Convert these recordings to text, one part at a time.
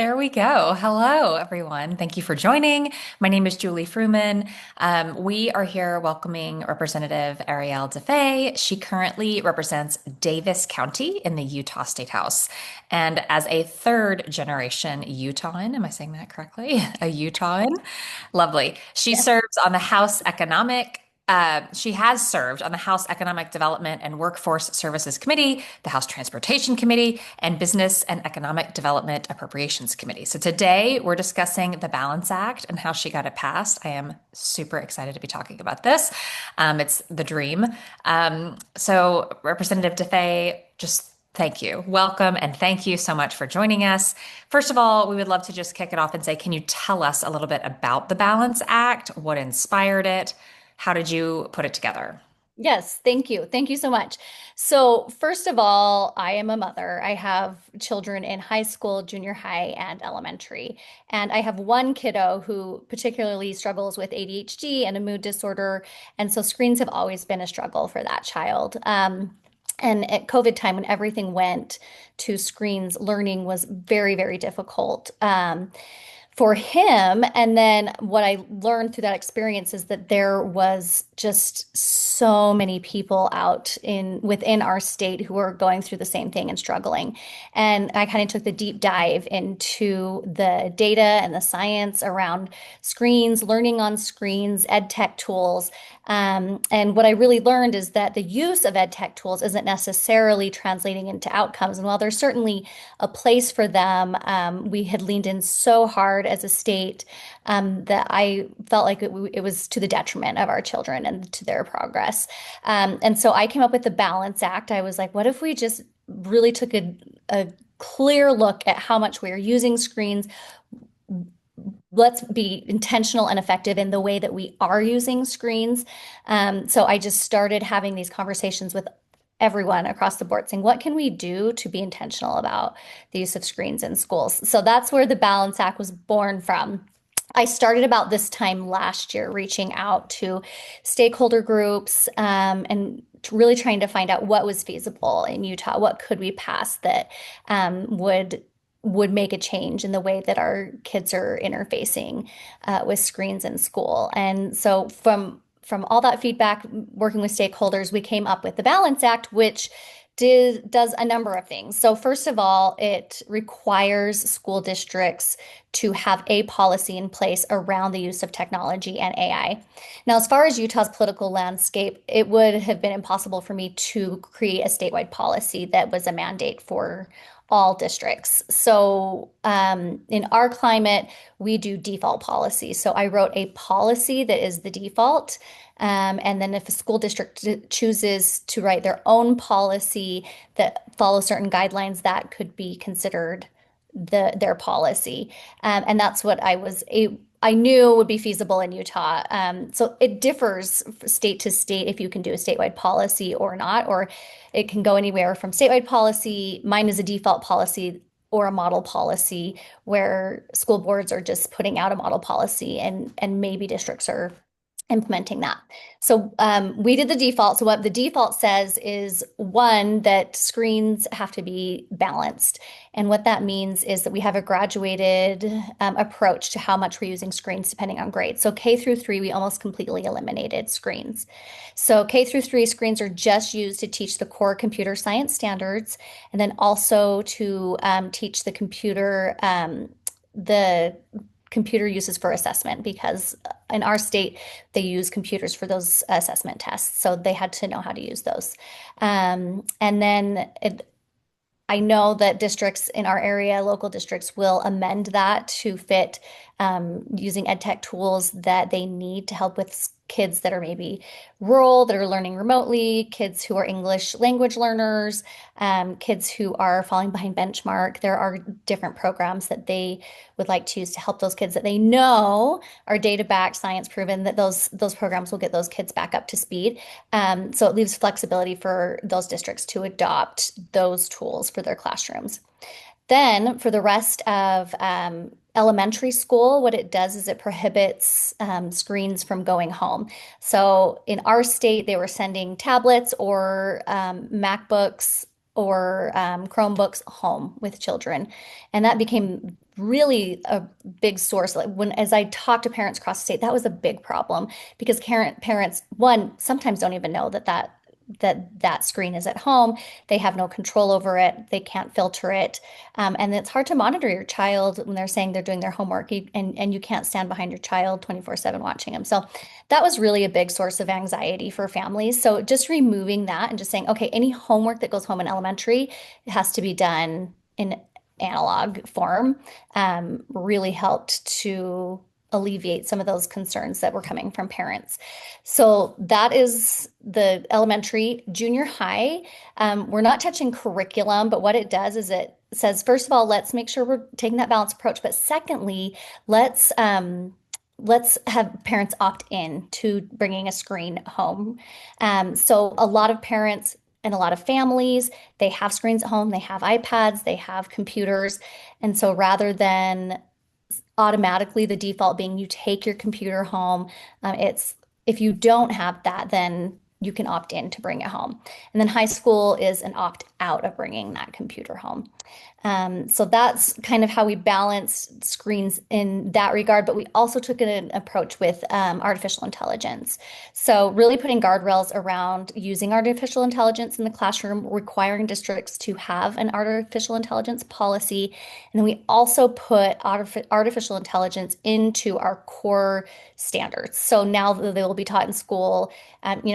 There we go. Hello, everyone. Thank you for joining. My name is Julie Frumin. We are here welcoming Representative Ariel Defay. She currently represents Davis County in the Utah State House. And as a third generation Utahn, am I saying that correctly? A Utahn? Lovely. She Yes. serves on the House Economic she has served on the House Economic Development and Workforce Services Committee, the House Transportation Committee, and Business and Economic Development Appropriations Committee. So today we're discussing the Balance Act and how she got it passed. I am super excited to be talking about this. It's the dream. So Representative Defay, just thank you. Welcome, and thank you so much for joining us. First of all, we would love to just kick it off and say, can you tell us a little bit about the Balance Act? What inspired it? How did you put it together? Yes, thank you. Thank you so much. So, first of all, I am a mother. I have children in high school, junior high, and elementary. And I have one kiddo who particularly struggles with ADHD and a mood disorder. And so, screens have always been a struggle for that child. And at COVID time, when everything went to screens, learning was very, very difficult. For him. And then what I learned through that experience is that there was just so many people out in within our state who were going through the same thing and struggling. And I kind of took the deep dive into the data and the science around screens, learning on screens, ed tech tools. And what I really learned is that the use of ed tech tools isn't necessarily translating into outcomes. And while there's certainly a place for them, we had leaned in so hard as a state that I felt like it was to the detriment of our children and to their progress. And so I came up with the Balance Act. I was like, what if we just really took a clear look at how much we are using screens? Let's be intentional and effective in the way that we are using screens. So I just started having these conversations with everyone across the board saying, what can we do to be intentional about the use of screens in schools? So that's where the Balance Act was born from. I started about this time last year, reaching out to stakeholder groups and really trying to find out what was feasible in Utah. What could we pass that would make a change in the way that our kids are interfacing with screens in school. And so from all that feedback, working with stakeholders, we came up with the Balance Act, which does a number of things. So first of all, it requires school districts to have a policy in place around the use of technology and AI. Now, as far as Utah's political landscape, it would have been impossible for me to create a statewide policy that was a mandate for all districts. So in our climate, we do default policy. So I wrote a policy that is the default. And then if a school district chooses to write their own policy that follows certain guidelines, that could be considered their policy. And that's what I knew would be feasible in Utah. So it differs state to state if you can do a statewide policy or not, or it can go anywhere from statewide policy. Mine is a default policy or a model policy where school boards are just putting out a model policy and maybe districts are implementing that. So we did the default. So what the default says is one, that screens have to be balanced. And what that means is that we have a graduated approach to how much we're using screens depending on grade. So K through 3, we almost completely eliminated screens. So K through 3 screens are just used to teach the core computer science standards and then also to teach the computer uses for assessment because in our state they use computers for those assessment tests, so they had to know how to use those. And then I know that districts in our area, local districts, will amend that to fit using ed tech tools that they need to help with kids that are maybe rural, that are learning remotely, kids who are English language learners, kids who are falling behind benchmark. There are different programs that they would like to use to help those kids that they know are data-backed, science-proven, that those programs will get those kids back up to speed. So it leaves flexibility for those districts to adopt those tools for their classrooms. Then for the rest of elementary school, what it does is it prohibits screens from going home. So in our state, they were sending tablets or MacBooks or Chromebooks home with children. And that became really a big source. Like as I talked to parents across the state, that was a big problem because parents, one, sometimes don't even know that screen is at home. They have no control over it. They can't filter it. And it's hard to monitor your child when they're saying they're doing their homework and you can't stand behind your child 24/7 watching them. So that was really a big source of anxiety for families. So just removing that and just saying, okay, any homework that goes home in elementary, it has to be done in analog form, really helped to alleviate some of those concerns that were coming from parents. So that is the elementary. Junior high, we're not touching curriculum, but what it does is it says, first of all, let's make sure we're taking that balanced approach. But secondly, let's have parents opt in to bringing a screen home. So a lot of parents and a lot of families, they have screens at home, they have iPads, they have computers. And so rather than automatically the default being you take your computer home, it's if you don't have that, then you can opt in to bring it home. And then high school is an opt out of bringing that computer home. So that's kind of how we balance screens in that regard. But we also took an approach with artificial intelligence. So really putting guardrails around using artificial intelligence in the classroom, requiring districts to have an artificial intelligence policy. And then we also put artificial intelligence into our core standards. So now they will be taught in school,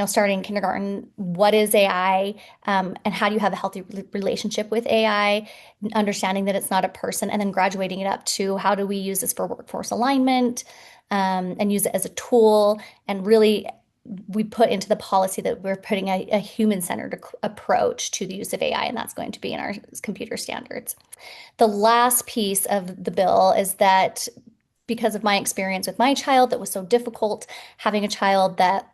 starting kindergarten, what is AI, and how do you have a healthy relationship with AI, understanding that it's not a person, and then graduating it up to how do we use this for workforce alignment, and use it as a tool. And really, we put into the policy that we're putting a human-centered approach to the use of AI, and that's going to be in our computer standards. The last piece of the bill is that because of my experience with my child that was so difficult, having a child that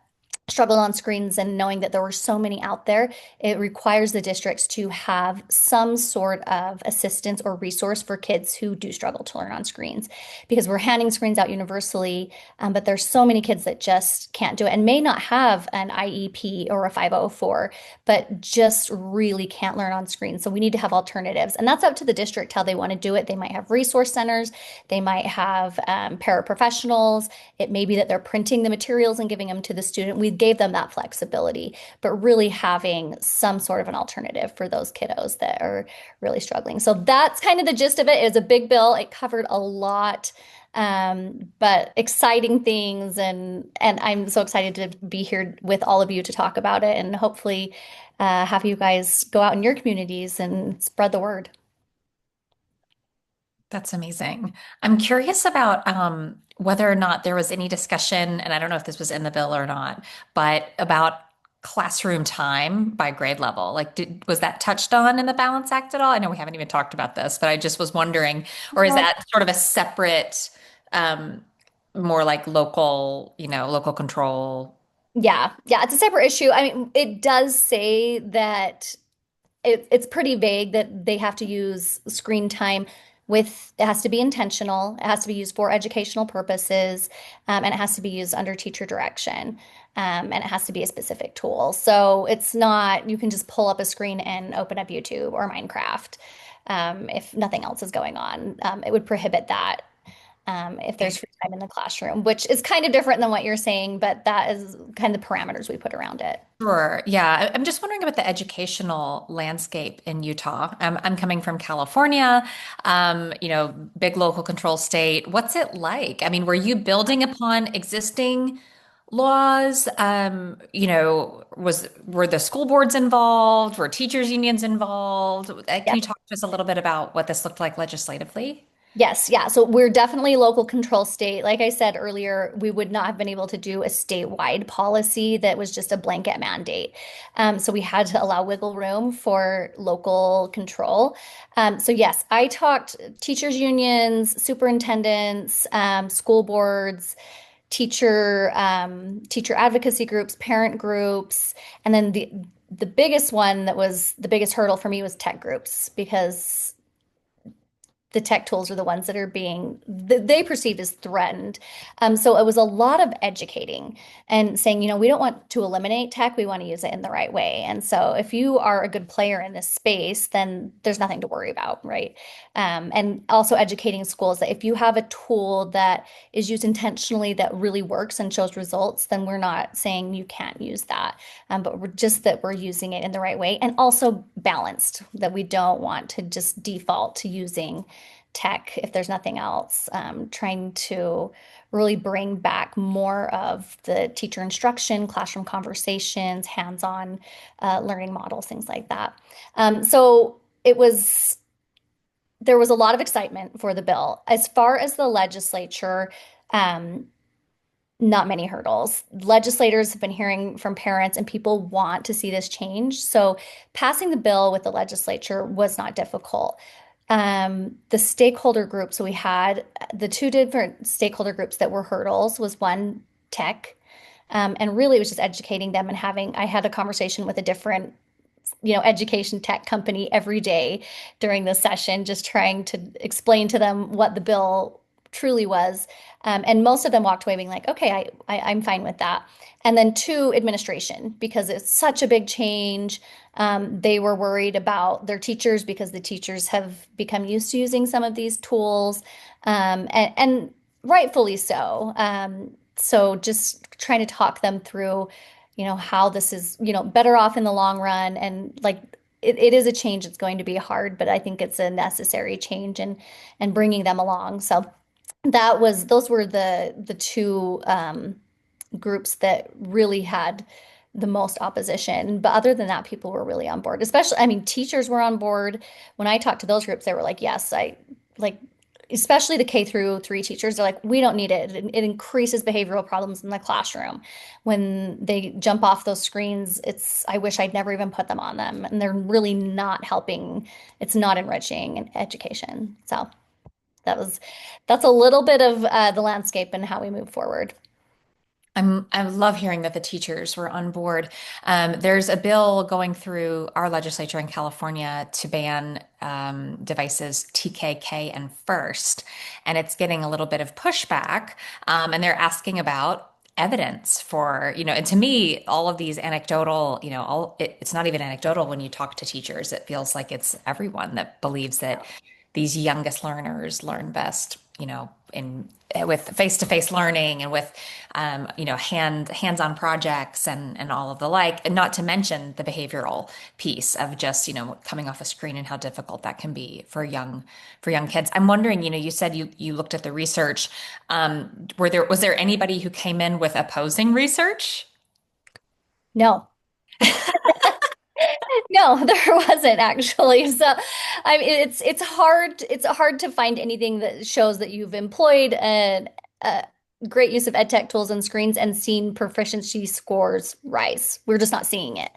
struggled on screens and knowing that there were so many out there, it requires the districts to have some sort of assistance or resource for kids who do struggle to learn on screens because we're handing screens out universally, but there's so many kids that just can't do it and may not have an IEP or a 504, but just really can't learn on screens. So we need to have alternatives, and that's up to the district how they want to do it. They might have resource centers, they might have paraprofessionals. It may be that they're printing the materials and giving them to the student. We gave them that flexibility, but really having some sort of an alternative for those kiddos that are really struggling. So that's kind of the gist of it. It was a big bill. It covered a lot, but exciting things. And I'm so excited to be here with all of you to talk about it and hopefully have you guys go out in your communities and spread the word. That's amazing. I'm curious about whether or not there was any discussion, and I don't know if this was in the bill or not, but about classroom time by grade level. Like, was that touched on in the Balance Act at all? I know we haven't even talked about this, but I just was wondering, or is that sort of a separate, um, more like local, local control? Yeah, it's a separate issue. I mean, it does say that it's pretty vague that they have to use screen time with, it has to be intentional, it has to be used for educational purposes, and it has to be used under teacher direction, and it has to be a specific tool. So it's not, you can just pull up a screen and open up YouTube or Minecraft, if nothing else is going on. It would prohibit that. If there's free time in the classroom, which is kind of different than what you're saying, but that is kind of the parameters we put around it. Sure. Yeah. I'm just wondering about the educational landscape in Utah. I'm coming from California, big local control state. What's it like? I mean, were you building upon existing laws? Were the school boards involved? Were teachers unions involved? Can Yeah. you talk to us a little bit about what this looked like legislatively? Yes, yeah. So we're definitely a local control state. Like I said earlier, we would not have been able to do a statewide policy that was just a blanket mandate. So we had to allow wiggle room for local control. So yes, I talked teachers unions, superintendents, school boards, teacher advocacy groups, parent groups, and then the biggest one that was the biggest hurdle for me was tech groups because the tech tools are the ones that are being they perceive as threatened. So it was a lot of educating and saying, we don't want to eliminate tech, we want to use it in the right way. And so if you are a good player in this space, then there's nothing to worry about, right? And also educating schools that if you have a tool that is used intentionally that really works and shows results, then we're not saying you can't use that, but we're just that we're using it in the right way and also balanced, that we don't want to just default to using tech if there's nothing else, trying to really bring back more of the teacher instruction, classroom conversations, hands-on learning models, things like that. So it was, there was a lot of excitement for the bill. As far as the legislature, um, not many hurdles. Legislators have been hearing from parents, and people want to see this change. So passing the bill with the legislature was not difficult. The stakeholder groups, so we had the two different stakeholder groups that were hurdles was one tech, and really it was just educating them and having, I had a conversation with a different, education tech company every day during the session, just trying to explain to them what the bill truly was. And most of them walked away being like, okay, I'm fine with that. And then two, administration, because it's such a big change. They were worried about their teachers because the teachers have become used to using some of these tools, and rightfully so. So just trying to talk them through, how this is, better off in the long run. And like it is a change. It's going to be hard, but I think it's a necessary change and bringing them along. So those were the two groups that really had the most opposition. But other than that, people were really on board. Especially, I mean, teachers were on board. When I talked to those groups, they were like, yes, I like, especially the K through 3 teachers, they're like, we don't need it. It increases behavioral problems in the classroom. When they jump off those screens, I wish I'd never even put them on them. And they're really not helping. It's not enriching in education. So that was, that's a little bit of the landscape and how we move forward. I love hearing that the teachers were on board. There's a bill going through our legislature in California to ban devices TKK and FIRST, and it's getting a little bit of pushback. And they're asking about evidence for, and to me, all of these anecdotal, it's not even anecdotal when you talk to teachers. It feels like it's everyone that believes that these youngest learners learn best, in with face-to-face learning and with hands-on projects and all of the like, and not to mention the behavioral piece of just, coming off a screen and how difficult that can be for young kids. I'm wondering, you said you looked at the research. Was there anybody who came in with opposing research? No. No, there wasn't actually. So, I mean, it's hard to find anything that shows that you've employed a great use of ed tech tools and screens and seen proficiency scores rise. We're just not seeing it.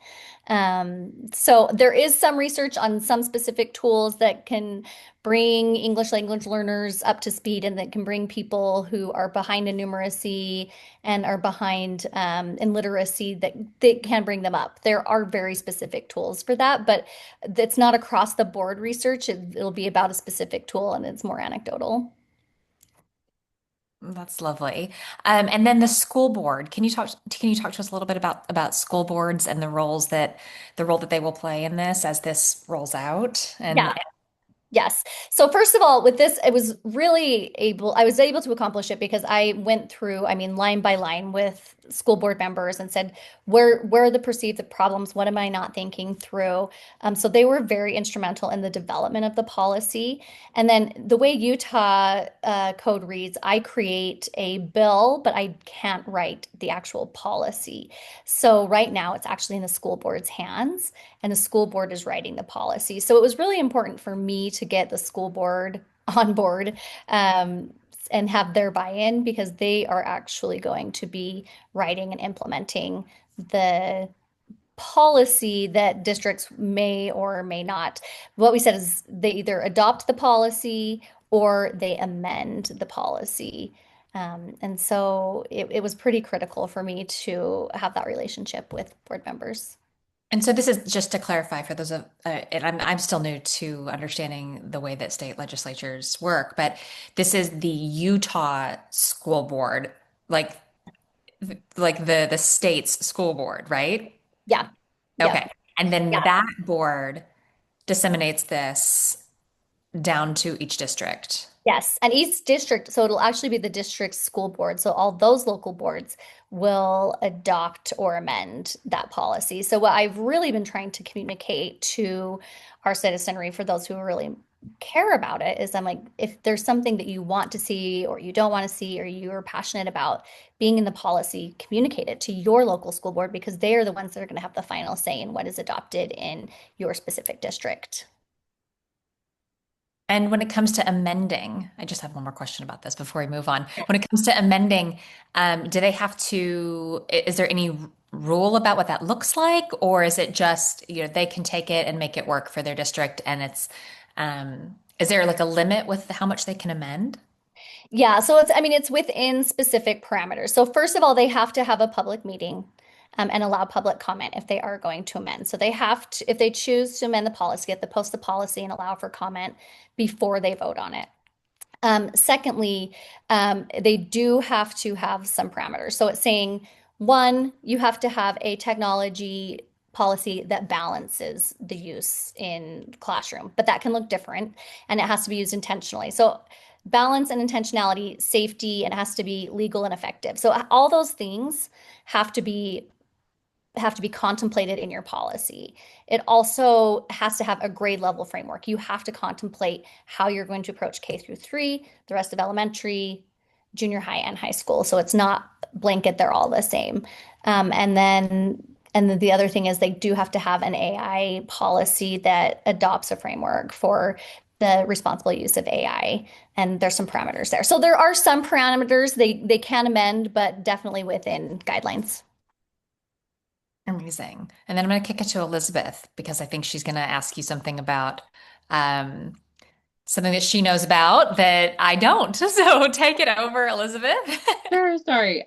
So there is some research on some specific tools that can bring English language learners up to speed and that can bring people who are behind in numeracy and are behind in literacy, that they can bring them up. There are very specific tools for that, but it's not across the board research. It'll be about a specific tool and it's more anecdotal. That's lovely. And then the school board. Can you talk to us a little bit about school boards and the role that they will play in this as this rolls out? And Yeah. Yes. So first of all, with this, I was able to accomplish it because I went through, I mean, line by line with school board members and said, where are the perceived problems? What am I not thinking through? So they were very instrumental in the development of the policy. And then the way Utah code reads, I create a bill, but I can't write the actual policy. So right now it's actually in the school board's hands and the school board is writing the policy. So it was really important for me to get the school board on board, and have their buy-in because they are actually going to be writing and implementing the policy that districts may or may not. What we said is they either adopt the policy or they amend the policy. And so it was pretty critical for me to have that relationship with board members. And so this is just to clarify for those of, and I'm still new to understanding the way that state legislatures work, but this is the Utah School Board, like the state's school board, right? Yeah. Yep. Okay. And then Yeah. that board disseminates this down to each district. Yes, and each district, so it'll actually be the district school board. So all those local boards will adopt or amend that policy. So what I've really been trying to communicate to our citizenry, for those who really care about it, is I'm like, if there's something that you want to see or you don't want to see or you're passionate about being in the policy, communicate it to your local school board because they are the ones that are going to have the final say in what is adopted in your specific district. And when it comes to amending, I just have one more question about this before we move on. When it comes to amending, do they have to, is there any rule about what that looks like? Or is it just, they can take it and make it work for their district and is there like a limit with how much they can amend? Yeah, so I mean, it's within specific parameters. So first of all, they have to have a public meeting and allow public comment if they are going to amend. So they have to, if they choose to amend the policy, they have to post the policy and allow for comment before they vote on it. Secondly, they do have to have some parameters. So it's saying, one, you have to have a technology policy that balances the use in classroom, but that can look different and it has to be used intentionally. So balance and intentionality, safety, and it has to be legal and effective. So all those things have to be contemplated in your policy. It also has to have a grade level framework. You have to contemplate how you're going to approach K through 3, the rest of elementary, junior high, and high school. So it's not blanket, they're all the same. And then the other thing is they do have to have an AI policy that adopts a framework for the responsible use of AI. And there's some parameters there. So there are some parameters they can amend, but definitely within guidelines. Amazing. And then I'm going to kick it to Elizabeth because I think she's going to ask you something about um, something that she knows about that I don't. So take it over, Elizabeth. Sure, sorry.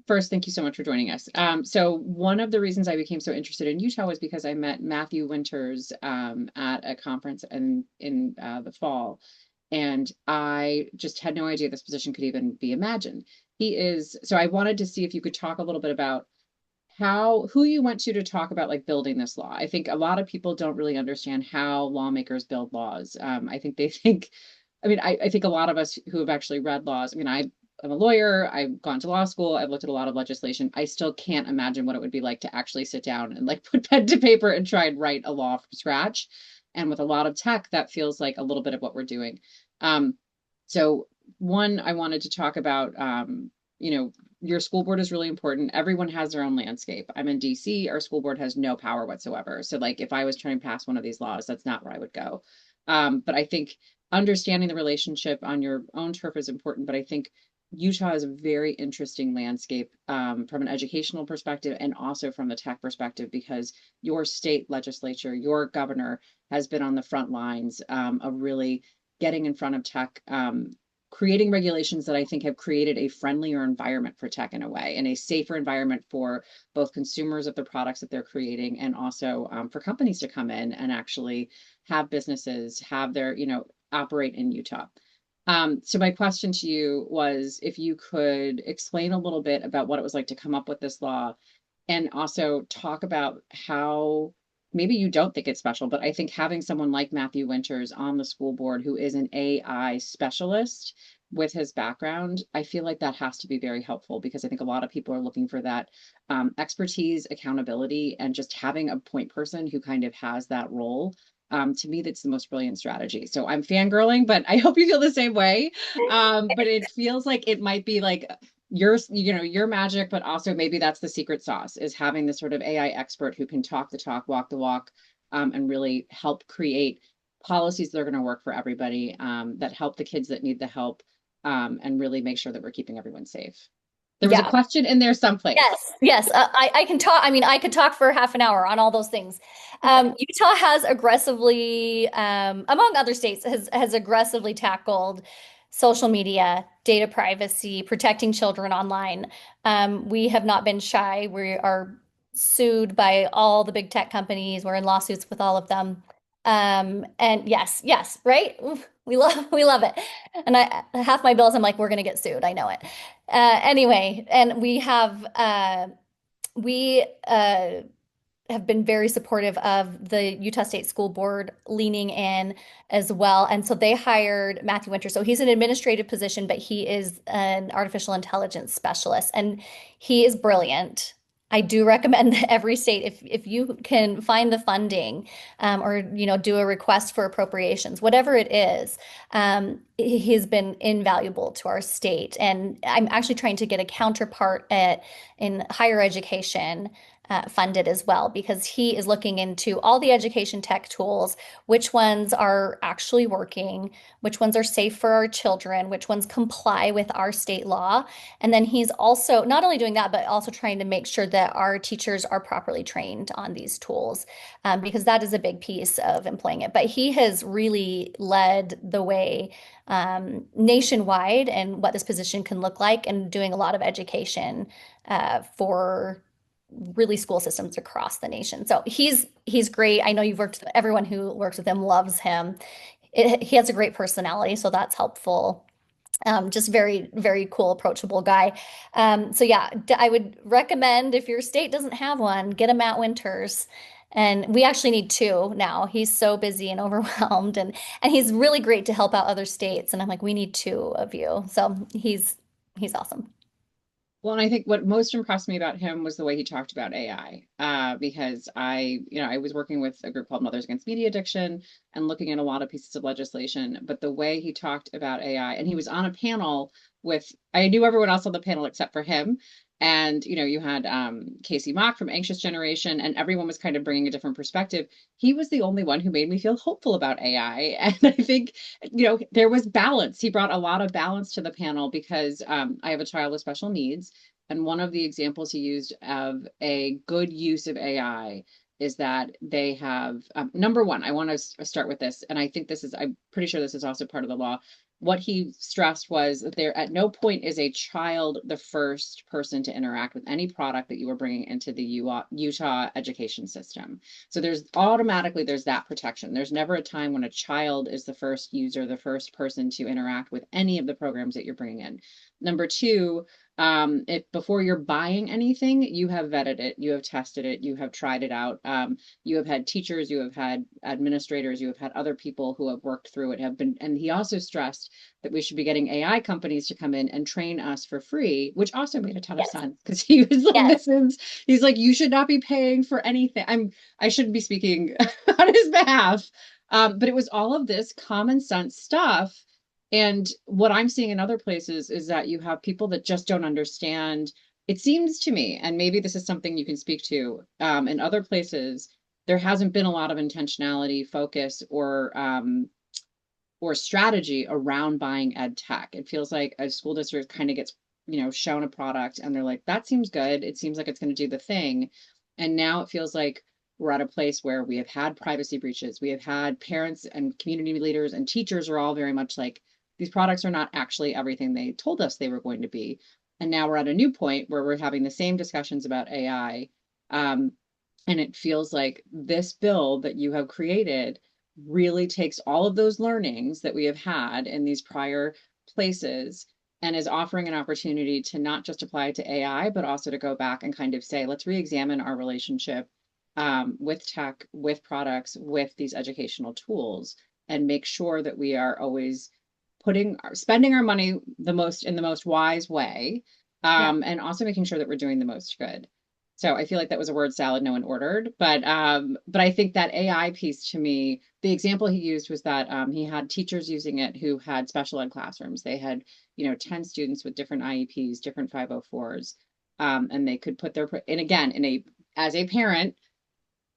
First, thank you so much for joining us. So one of the reasons I became so interested in Utah was because I met Matthew Winters at a conference in the fall, and I just had no idea this position could even be imagined. So I wanted to see if you could talk a little bit about who you went to talk about like building this law. I think a lot of people don't really understand how lawmakers build laws. I think they think, I think a lot of us who have actually read laws, I'm a lawyer, I've gone to law school, I've looked at a lot of legislation. I still can't imagine what it would be like to actually sit down and like put pen to paper and try and write a law from scratch. And with a lot of tech, that feels like a little bit of what we're doing. Um, so one, I wanted to talk about, your school board is really important. Everyone has their own landscape. I'm in DC, our school board has no power whatsoever. So like if I was trying to pass one of these laws, that's not where I would go. But I think understanding the relationship on your own turf is important. But I think Utah is a very interesting landscape from an educational perspective and also from the tech perspective because your state legislature, your governor has been on the front lines of really getting in front of tech, creating regulations that I think have created a friendlier environment for tech in a way and a safer environment for both consumers of the products that they're creating and also for companies to come in and actually have businesses have their, operate in Utah. So my question to you was if you could explain a little bit about what it was like to come up with this law and also talk about how maybe you don't think it's special, but I think having someone like Matthew Winters on the school board who is an AI specialist with his background, I feel like that has to be very helpful because I think a lot of people are looking for that expertise, accountability, and just having a point person who kind of has that role. To me, that's the most brilliant strategy. So I'm fangirling, but I hope you feel the same way. But it feels like it might be like your magic, but also maybe that's the secret sauce is having this sort of AI expert who can talk the talk, walk the walk, and really help create policies that are going to work for everybody, that help the kids that need the help, and really make sure that we're keeping everyone safe. There was a Yeah. question in there someplace. Yes. I can talk. I mean, I could talk for half an hour on all those things. Utah has aggressively, among other states, has aggressively tackled social media, data privacy, protecting children online. We have not been shy. We are sued by all the big tech companies. We're in lawsuits with all of them. And yes, yes, right? Oof, we love it. And I half my bills, I'm like, we're gonna get sued. I know it. Anyway, and we have been very supportive of the Utah State School Board leaning in as well. And so they hired Matthew Winter. So he's an administrative position, but he is an artificial intelligence specialist and he is brilliant. I do recommend that every state, if you can find the funding or do a request for appropriations, whatever it is, he's been invaluable to our state. And I'm actually trying to get a counterpart in higher education funded as well, because he is looking into all the education tech tools, which ones are actually working, which ones are safe for our children, which ones comply with our state law. And then he's also not only doing that, but also trying to make sure that our teachers are properly trained on these tools, because that is a big piece of employing it. But he has really led the way nationwide and what this position can look like, and doing a lot of education for really school systems across the nation. So he's great. I know you've worked with everyone who works with him loves him. He has a great personality, so that's helpful. Just very, very cool, approachable guy. So yeah, I would recommend if your state doesn't have one, get a Matt Winters. And we actually need two now. He's so busy and overwhelmed, and he's really great to help out other states. And I'm like, we need two of you. So he's awesome. Well, and I think what most impressed me about him was the way he talked about AI, because I was working with a group called Mothers Against Media Addiction and looking at a lot of pieces of legislation, but the way he talked about AI, and he was on a panel with, I knew everyone else on the panel except for him. And, you had Casey Mock from Anxious Generation, and everyone was kind of bringing a different perspective. He was the only one who made me feel hopeful about AI. And I think there was balance. He brought a lot of balance to the panel because I have a child with special needs. And one of the examples he used of a good use of AI is that they have, number one, I want to start with this. And I think I'm pretty sure this is also part of the law. What he stressed was that there at no point is a child the first person to interact with any product that you are bringing into the Utah education system. So there's that protection. There's never a time when a child is the first user, the first person to interact with any of the programs that you're bringing in. Number two, if before you're buying anything, you have vetted it, you have tested it, you have tried it out. You have had teachers, you have had administrators, you have had other people who have worked through it, and he also stressed that we should be getting AI companies to come in and train us for free, which also made a ton of Yes, sense because he was like, yes, he's like, you should not be paying for anything. I shouldn't be speaking on his behalf. But it was all of this common sense stuff. And what I'm seeing in other places is that you have people that just don't understand. It seems to me, and maybe this is something you can speak to, in other places, there hasn't been a lot of intentionality, focus, or strategy around buying ed tech. It feels like a school district kind of gets, shown a product and they're like, that seems good. It seems like it's going to do the thing. And now it feels like we're at a place where we have had privacy breaches. We have had parents and community leaders and teachers are all very much like, these products are not actually everything they told us they were going to be. And now we're at a new point where we're having the same discussions about AI. And it feels like this bill that you have created really takes all of those learnings that we have had in these prior places and is offering an opportunity to not just apply it to AI, but also to go back and kind of say, let's re-examine our relationship with tech, with products, with these educational tools, and make sure that we are always spending our money in the most wise way, yeah. and also making sure that we're doing the most good. So I feel like that was a word salad no one ordered, but I think that AI piece to me, the example he used was that he had teachers using it who had special ed classrooms. They had 10 students with different IEPs, different 504s, and they could put and again as a parent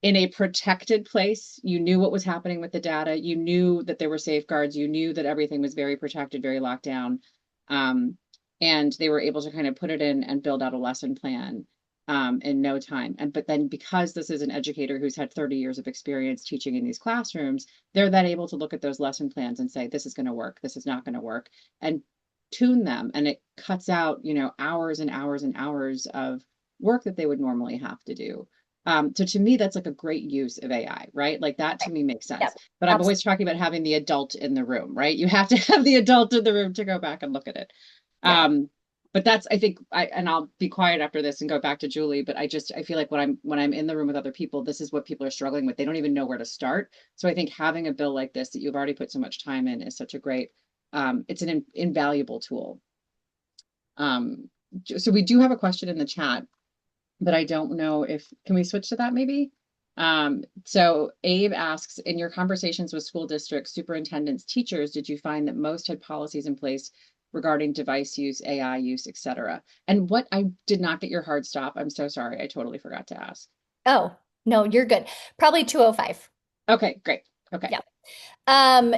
in a protected place. You knew what was happening with the data. You knew that there were safeguards. You knew that everything was very protected, very locked down. And they were able to kind of put it in and build out a lesson plan in no time. But then because this is an educator who's had 30 years of experience teaching in these classrooms, they're then able to look at those lesson plans and say, this is going to work, this is not going to work, and tune them. And it cuts out, hours and hours and hours of work that they would normally have to do. So to me, that's like a great use of AI, right? Like that to me makes sense. Yep, But I'm absolutely. always talking about having the adult in the room, right? You have to have the adult in the room to go back and look at it. Yeah. But that's, I think and I'll be quiet after this and go back to Julie, but I feel like when I'm in the room with other people, this is what people are struggling with. They don't even know where to start. So I think having a bill like this that you've already put so much time in is such a great, it's an invaluable tool. Um, so we do have a question in the chat, but I don't know if, can we switch to that maybe? So Abe asks, in your conversations with school districts, superintendents, teachers, did you find that most had policies in place regarding device use, AI use, et cetera? And what, I did not get your hard stop. I'm so sorry. I totally forgot to ask. Oh, no, you're good. Probably 205. Okay, great. Okay. Yeah. Um,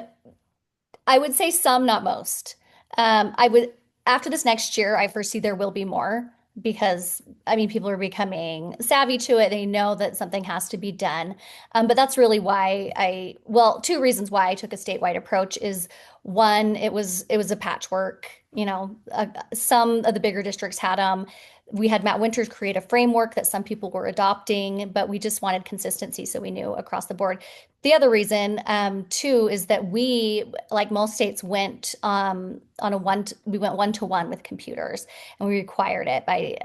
I would say some, not most. I would, after this next year, I foresee there will be more because, I mean, people are becoming savvy to it. They know that something has to be done. But that's really why well, two reasons why I took a statewide approach is one, it was a patchwork. Some of the bigger districts had them. We had Matt Winters create a framework that some people were adopting, but we just wanted consistency, so we knew across the board. The other reason, too, is that we, like most states, went we went one-to-one with computers, and we required it by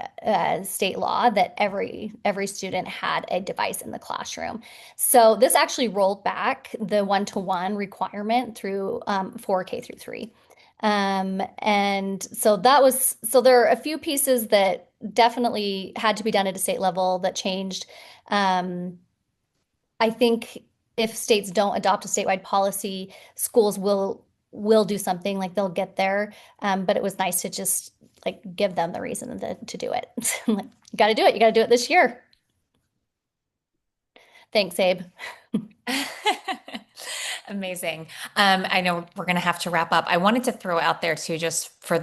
state law that every student had a device in the classroom. So this actually rolled back the one-to-one requirement through for K through 3. And so there are a few pieces that definitely had to be done at a state level that changed. Um, I think if states don't adopt a statewide policy, schools will do something like they'll get there. But it was nice to just like give them the reason to do it. Like, you got to do it. You got to do it this year. Thanks, Abe. Amazing. I know we're going to have to wrap up. I wanted to throw out there too, just for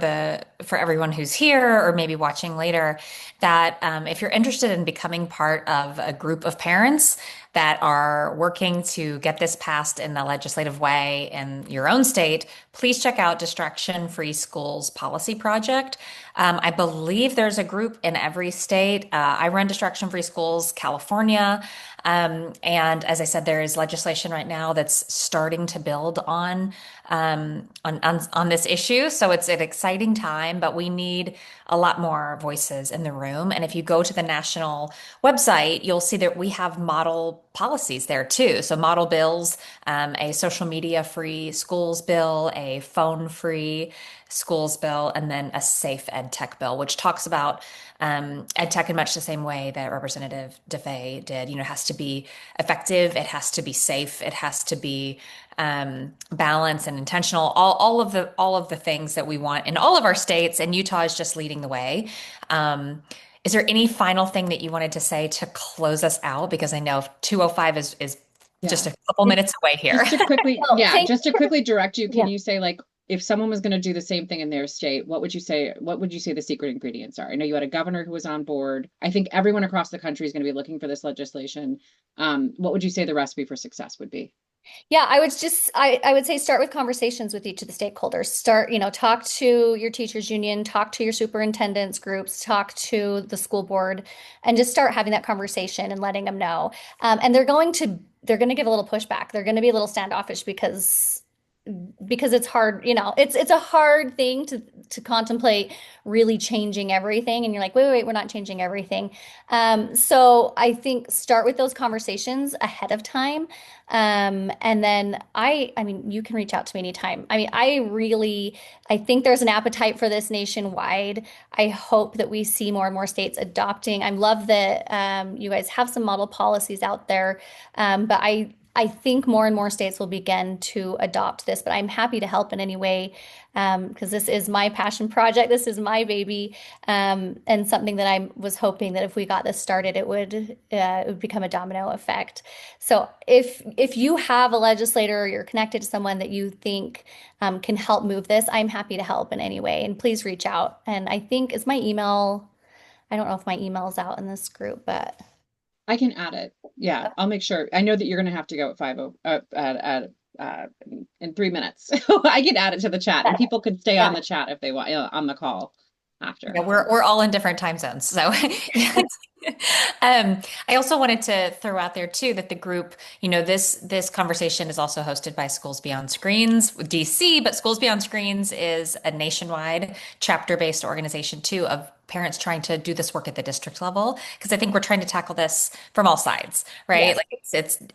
everyone who's here or maybe watching later, that if you're interested in becoming part of a group of parents that are working to get this passed in a legislative way in your own state, please check out Distraction Free Schools Policy Project. I believe there's a group in every state. I run Distraction Free Schools California. And as I said, there is legislation right now that's starting to build on this issue. So it's an exciting time, but we need a lot more voices in the room. And if you go to the national website, you'll see that we have model policies there too. So model bills, a social media free schools bill, a phone free schools bill, and then a safe ed tech bill, which talks about ed tech in much the same way that Representative Defay did. It has to be effective, it has to be safe, it has to be balanced and intentional. All of the things that we want in all of our states, and Utah is just leading the way. Is there any final thing that you wanted to say to close us out? Because I know 2:05 is just Yeah. a couple minutes away here. Just to quickly, Well, yeah, thank just to quickly direct you, can Yeah. you say like, if someone was going to do the same thing in their state, what would you say the secret ingredients are? I know you had a governor who was on board. I think everyone across the country is going to be looking for this legislation. What would you say the recipe for success would be? Yeah, I would say start with conversations with each of the stakeholders. Talk to your teachers union, talk to your superintendents groups, talk to the school board, and just start having that conversation and letting them know. And they're going to give a little pushback. They're going to be a little standoffish because it's hard, it's a hard thing to contemplate really changing everything. And you're like, wait, we're not changing everything. So I think start with those conversations ahead of time. And then I mean, you can reach out to me anytime. I mean, I think there's an appetite for this nationwide. I hope that we see more and more states adopting. I love that you guys have some model policies out there. But I think more and more states will begin to adopt this, but I'm happy to help in any way because this is my passion project. This is my baby, and something that I was hoping that if we got this started, it would become a domino effect. So if you have a legislator or you're connected to someone that you think can help move this, I'm happy to help in any way. And please reach out. And I think is my email. I don't know if my email is out in this group, but I can add it. Yeah, I'll make sure. I know that you're going to have to go at 5 in 3 minutes. So I can add it to the chat and people could stay yeah. on the chat if they want, on the call. after. Yeah, we're all in different time zones. So yeah. I also wanted to throw out there too that the group, this conversation is also hosted by Schools Beyond Screens, DC, but Schools Beyond Screens is a nationwide chapter-based organization too of parents trying to do this work at the district level. Because I think we're trying to tackle this from all sides, right? Yes. Like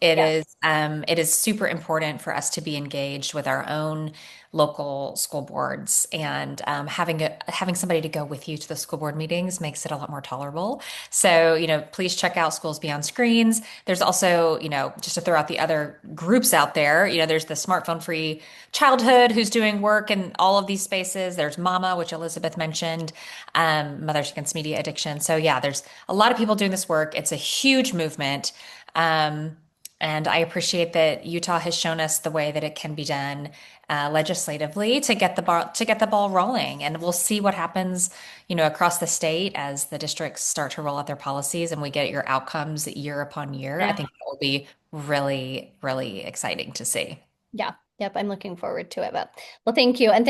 Yeah. it is super important for us to be engaged with our own local school boards, and having somebody to go with you to the school board meetings makes it a lot more tolerable. So, please check out Schools Beyond Screens. There's also, just to throw out the other groups out there, there's the Smartphone Free Childhood who's doing work in all of these spaces. There's Mama, which Elizabeth mentioned, Mothers Against Media Addiction. So yeah, there's a lot of people doing this work. It's a huge movement. Um, and I appreciate that Utah has shown us the way that it can be done legislatively to get the ball rolling. And we'll see what happens, across the state as the districts start to roll out their policies and we get your outcomes year upon year. I Yeah. think that will be really, really exciting to see. Yeah. Yep. I'm looking forward to it. But well, thank you. And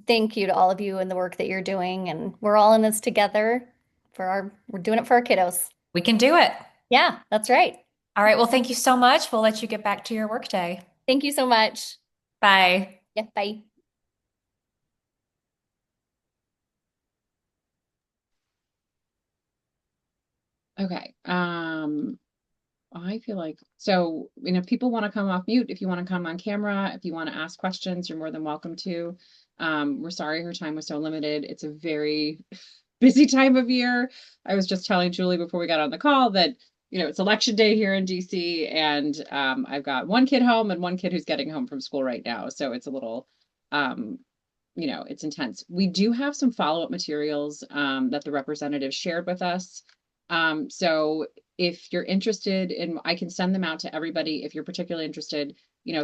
thank you to all of you and the work that you're doing. And we're all in this together we're doing it for our kiddos. We can do it. Yeah, that's right. All right. Well, thank you so much. We'll let you get back to your workday. Thank you so much. Bye. Yeah, bye. Okay. I feel like so, if people want to come off mute, if you want to come on camera, if you want to ask questions, you're more than welcome to. We're sorry her time was so limited. It's a very busy time of year. I was just telling Julie before we got on the call that, it's election day here in DC, and I've got one kid home and one kid who's getting home from school right now. So it's a little, um, it's intense. We do have some follow-up materials that the representative shared with us. So if you're interested in, I can send them out to everybody. If you're particularly interested,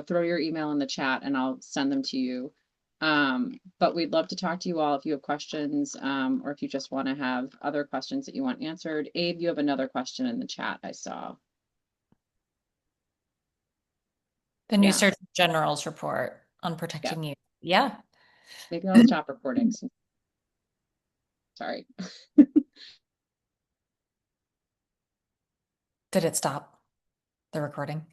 throw your email in the chat and I'll send them to you. But we'd love to talk to you all if you have questions, or if you just want to have other questions that you want answered. Abe, you have another question in the chat I saw. The new Yeah, Surgeon General's report on yeah. protecting you. Yeah. Maybe I'll stop recording. Sorry. Did it stop the recording?